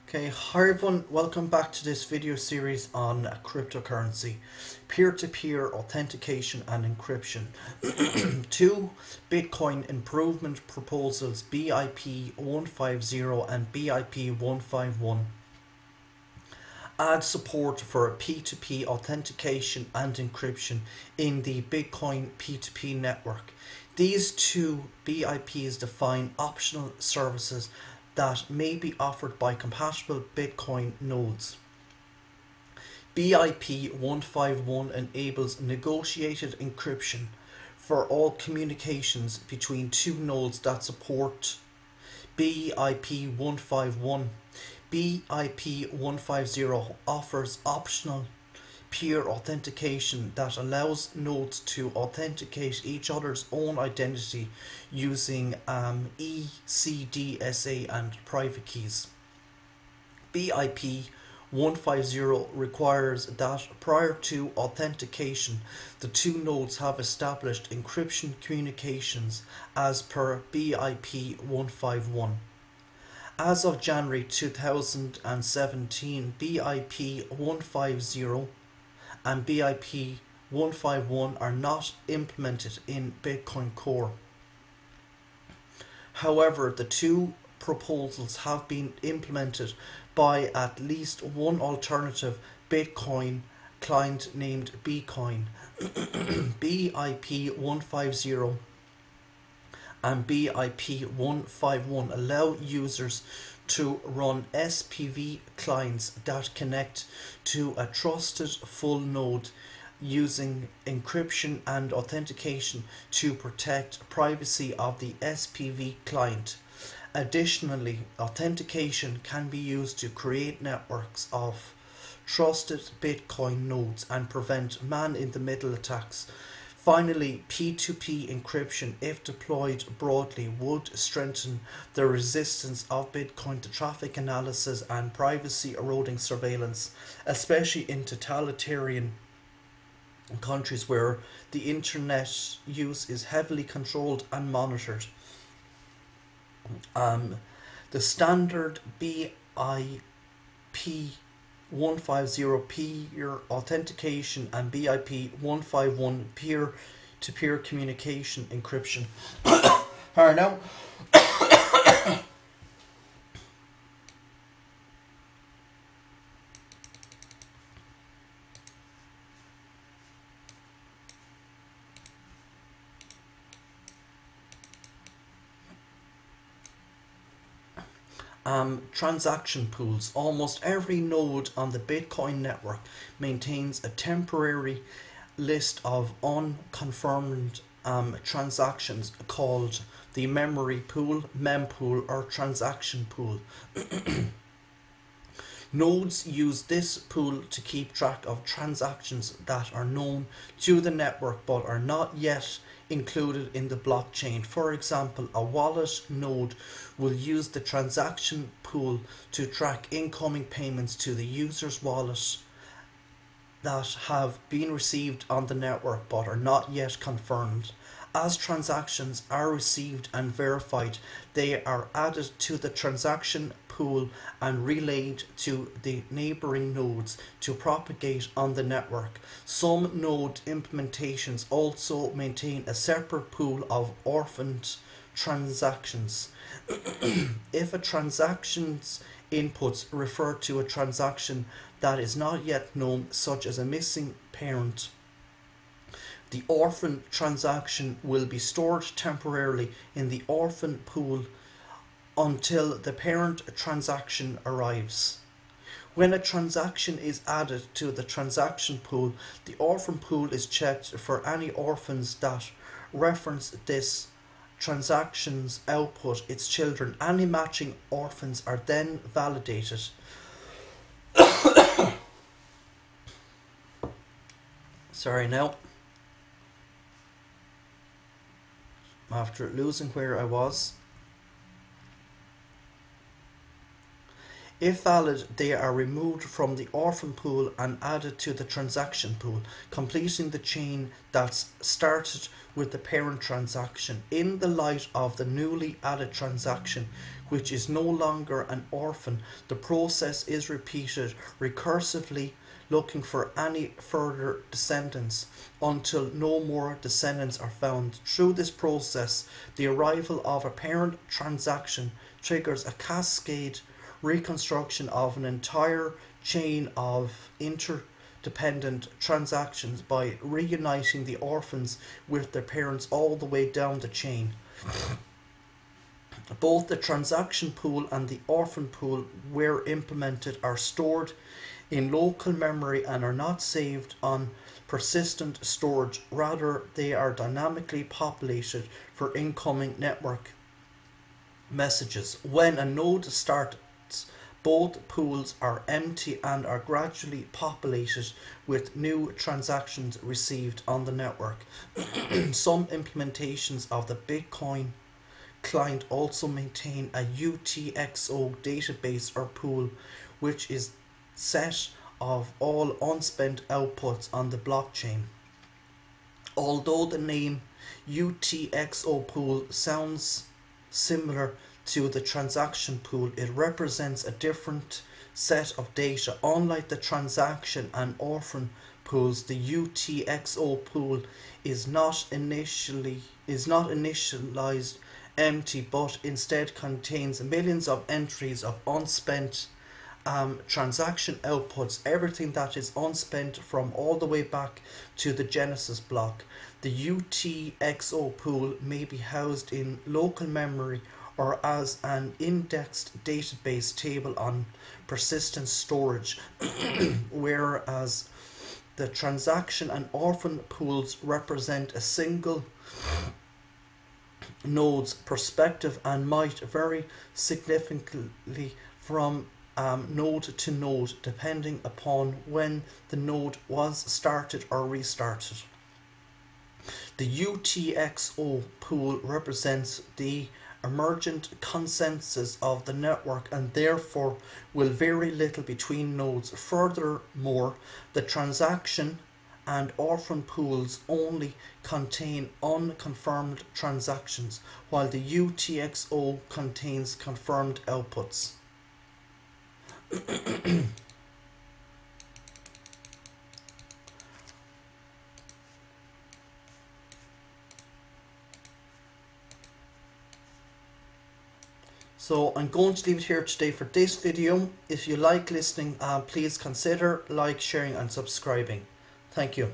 Okay, hi everyone, welcome back to this video series on cryptocurrency, peer-to-peer authentication and encryption. Two Bitcoin improvement proposals, BIP 150 and BIP 151, add support for P2P authentication and encryption in the Bitcoin P2P network. These two BIPs define optional services that may be offered by compatible Bitcoin nodes. BIP 151 enables negotiated encryption for all communications between two nodes that support BIP 151. BIP 150 offers optional peer authentication that allows nodes to authenticate each other's own identity using ECDSA and private keys. BIP 150 requires that prior to authentication, the two nodes have established encryption communications as per BIP 151. As of January 2017, BIP 150 and BIP 151 are not implemented in Bitcoin Core. However, the two proposals have been implemented by at least one alternative Bitcoin client named Bcoin. BIP 150 and BIP 151 allow users to run SPV clients that connect to a trusted full node using encryption and authentication to protect privacy of the SPV client. Additionally, authentication can be used to create networks of trusted Bitcoin nodes and prevent man-in-the-middle attacks. Finally, P2P encryption, if deployed broadly, would strengthen the resistance of Bitcoin to traffic analysis and privacy eroding surveillance, especially in totalitarian countries where the internet use is heavily controlled and monitored. The standard BIP 150 peer authentication and BIP 151 peer to peer communication encryption are now transaction pools. Almost every node on the Bitcoin network maintains a temporary list of unconfirmed transactions called the memory pool, mempool, or transaction pool. Nodes use this pool to keep track of transactions that are known to the network but are not yet included in the blockchain. For example, a wallet node will use the transaction pool to track incoming payments to the user's wallet that have been received on the network but are not yet confirmed. As transactions are received and verified, they are added to the transaction pool and relayed to the neighboring nodes to propagate on the network. Some node implementations also maintain a separate pool of orphaned transactions. If a transaction's inputs refer to a transaction that is not yet known, such as a missing parent, the orphan transaction will be stored temporarily in the orphan pool until the parent transaction arrives. When a transaction is added to the transaction pool, the orphan pool is checked for any orphans that reference this transaction's output, its children. Any matching orphans are then validated. Sorry now. After losing where I was. If valid, they are removed from the orphan pool and added to the transaction pool, completing the chain that's started with the parent transaction. In the light of the newly added transaction, which is no longer an orphan, the process is repeated recursively, looking for any further descendants until no more descendants are found. Through this process, the arrival of a parent transaction triggers a cascade reconstruction of an entire chain of interdependent transactions by reuniting the orphans with their parents all the way down the chain. Both the transaction pool and the orphan pool, where implemented, are stored in local memory and are not saved on persistent storage. Rather, they are dynamically populated for incoming network messages. When a node starts, both pools are empty and are gradually populated with new transactions received on the network. Some implementations of the Bitcoin client also maintain a UTXO database or pool, which is set of all unspent outputs on the blockchain. Although the name UTXO pool sounds similar to the transaction pool, it represents a different set of data. Unlike the transaction and orphan pools, the UTXO pool is not initialized empty, but instead contains millions of entries of unspent transaction outputs, everything that is unspent from all the way back to the Genesis block. The UTXO pool may be housed in local memory or as an indexed database table on persistent storage, whereas the transaction and orphan pools represent a single node's perspective and might vary significantly from node to node depending upon when the node was started or restarted. The UTXO pool represents the emergent consensus of the network and therefore will vary little between nodes. Furthermore, the transaction and orphan pools only contain unconfirmed transactions, while the UTXO contains confirmed outputs. So I'm going to leave it here today for this video. If you like listening, please consider like, sharing and subscribing. Thank you.